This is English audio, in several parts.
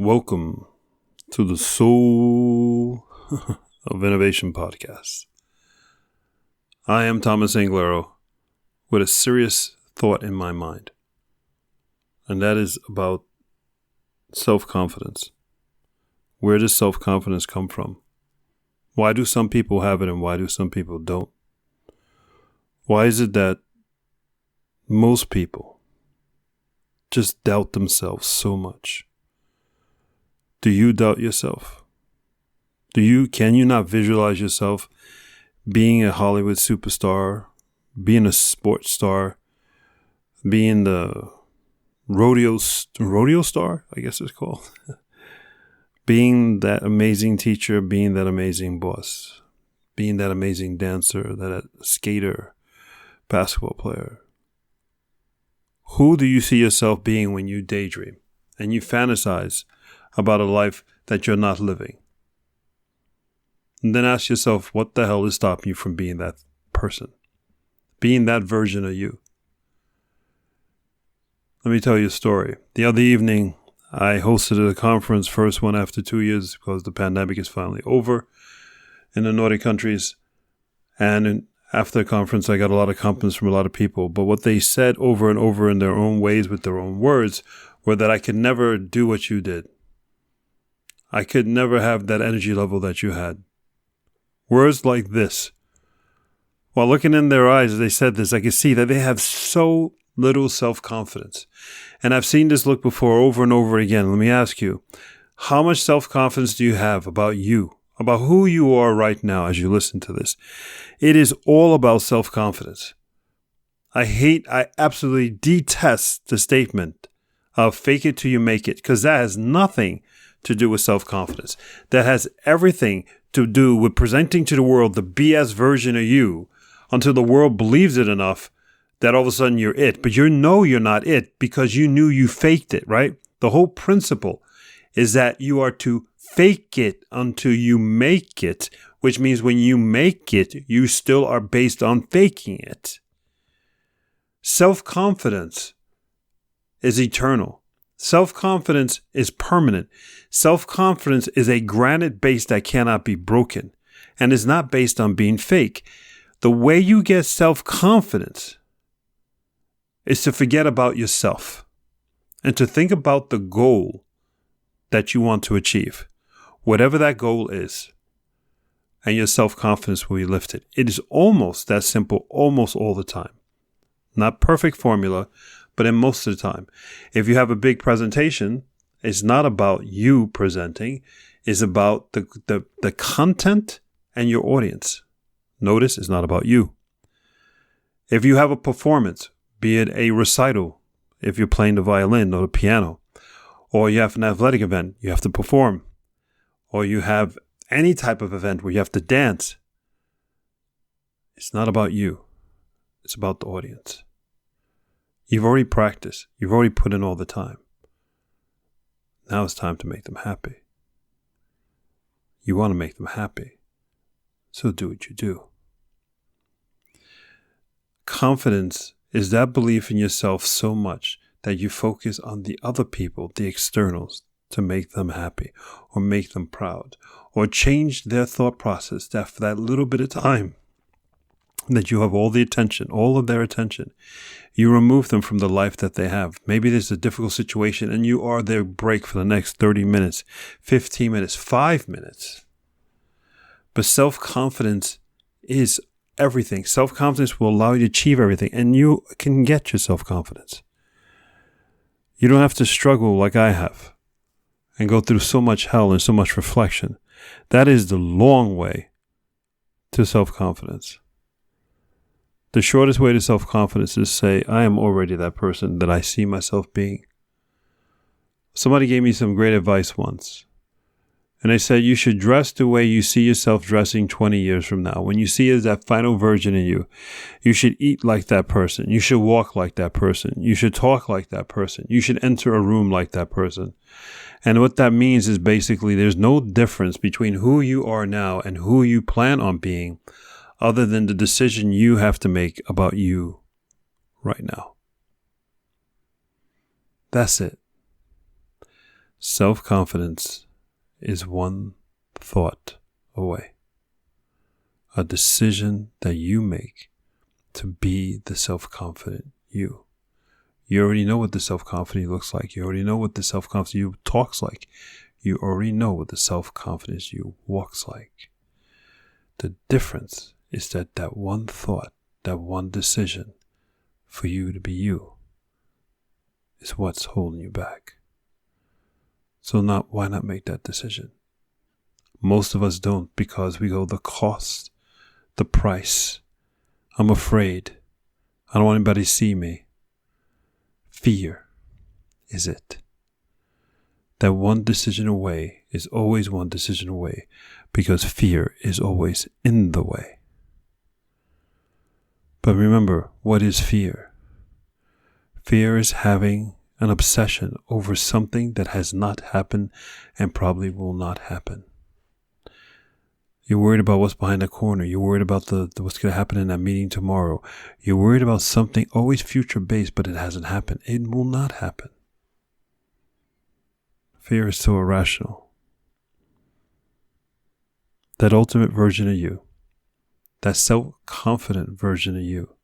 Welcome to the Soul of Innovation podcast. I am Thomas Anglero with a serious thought in my mind, and that is about self-confidence. Where does self-confidence come from? Why do some people have it and why do some people don't? Why is it that most people just doubt themselves so much? Do you doubt yourself? Can you not visualize yourself being a Hollywood superstar, being a sports star, being the rodeo star, I guess it's called? Being that amazing teacher, being that amazing boss, being that amazing dancer, that skater, basketball player. Who do you see yourself being when you daydream and you fantasize about a life that you're not living? And then ask yourself, what the hell is stopping you from being that person, being that version of you? Let me tell you a story. The other evening, I hosted a conference, first one after 2 years because the pandemic is finally over in the Nordic countries. And after the conference, I got a lot of compliments from a lot of people. But what they said over and over in their own ways with their own words were that I could never do what you did. I could never have that energy level that you had. Words like this. While looking in their eyes as they said this, I could see that they have so little self-confidence. And I've seen this look before over and over again. Let me ask you, how much self-confidence do you have about you, about who you are right now as you listen to this? It is all about self-confidence. I absolutely detest the statement of fake it till you make it, because that has nothing to do with self-confidence. That has everything to do with presenting to the world the BS version of you until the world believes it enough that all of a sudden you're it. But you know you're not it because you knew you faked it, right? The whole principle is that you are to fake it until you make it, which means when you make it, you still are based on faking it. Self-confidence is eternal. Self-confidence is permanent. Self-confidence is a granite base that cannot be broken and is not based on being fake. The way you get self-confidence is to forget about yourself and to think about the goal that you want to achieve, whatever that goal is, and your self-confidence will be lifted. It is almost that simple almost all the time. Not perfect formula, but in most of the time. If you have a big presentation, it's not about you presenting, it's about the content and your audience. Notice it's not about you. If you have a performance, be it a recital, if you're playing the violin or the piano, or you have an athletic event, you have to perform, or you have any type of event where you have to dance, it's not about you. It's about the audience. You've already practiced. You've already put in all the time. Now it's time to make them happy. You want to make them happy, so do what you do. Confidence is that belief in yourself so much that you focus on the other people, the externals, to make them happy or make them proud or change their thought process that for that little bit of time that you have all the attention, all of their attention, you remove them from the life that they have. Maybe there's a difficult situation and you are their break for the next 30 minutes, 15 minutes, 5 minutes. But self-confidence is everything. Self-confidence will allow you to achieve everything, and you can get your self-confidence. You don't have to struggle like I have and go through so much hell and so much reflection. That is the long way to self-confidence. The shortest way to self-confidence is to say, I am already that person that I see myself being. Somebody gave me some great advice once. And they said, you should dress the way you see yourself dressing 20 years from now. When you see it as that final version in you, you should eat like that person. You should walk like that person. You should talk like that person. You should enter a room like that person. And what that means is basically there's no difference between who you are now and who you plan on being, other than the decision you have to make about you right now. That's it. Self-confidence is one thought away. A decision that you make to be the self-confident you. You already know what the self-confidence looks like. You already know what the self-confidence you talks like. You already know what the self-confidence you walks like. The difference is that one thought, that one decision for you to be you is what's holding you back. So why not make that decision? Most of us don't, because we go the cost, the price. I'm afraid. I don't want anybody to see me. Fear is it. That one decision away is always one decision away, because fear is always in the way. But remember, what is fear? Fear is having an obsession over something that has not happened and probably will not happen. You're worried about what's behind the corner. You're worried about what's going to happen in that meeting tomorrow. You're worried about something always future-based, but it hasn't happened. It will not happen. Fear is so irrational. That ultimate version of you, that self-confident version of you,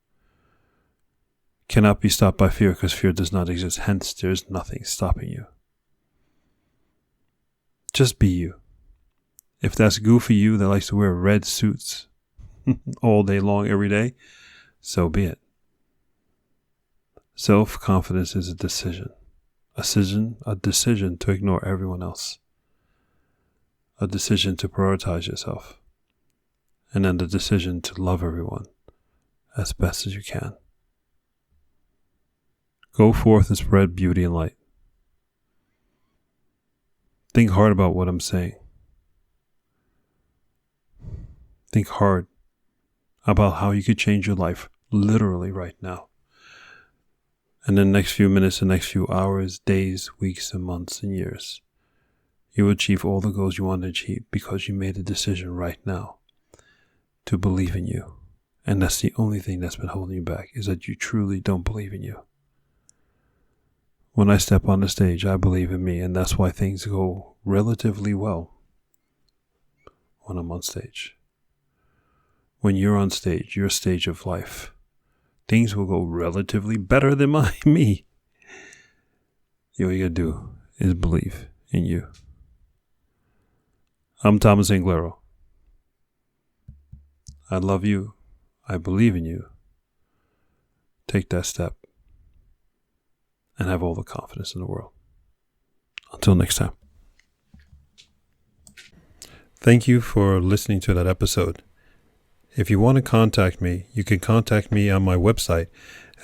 cannot be stopped by fear, because fear does not exist. Hence, there is nothing stopping you. Just be you. If that's goofy you that likes to wear red suits all day long, every day, so be it. Self-confidence is a decision. A decision to ignore everyone else. A decision to prioritize yourself. And then the decision to love everyone as best as you can. Go forth and spread beauty and light. Think hard about what I'm saying. Think hard about how you could change your life literally right now. And in the next few minutes, the next few hours, days, weeks, and months, and years, you will achieve all the goals you want to achieve, because you made a decision right now to believe in you. And that's the only thing that's been holding you back, is that you truly don't believe in you. When I step on the stage, I believe in me, and that's why things go relatively well when I'm on stage. When you're on stage, your stage of life, things will go relatively better than me. All you gotta do is believe in you. I'm Thomas Anglero. I love you. I believe in you. Take that step and have all the confidence in the world. Until next time. Thank you for listening to that episode. If you want to contact me, you can contact me on my website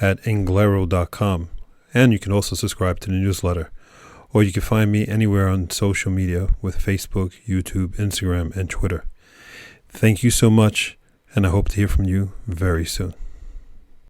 at anglero.com, and you can also subscribe to the newsletter. Or you can find me anywhere on social media with Facebook, YouTube, Instagram, and Twitter. Thank you so much, and I hope to hear from you very soon.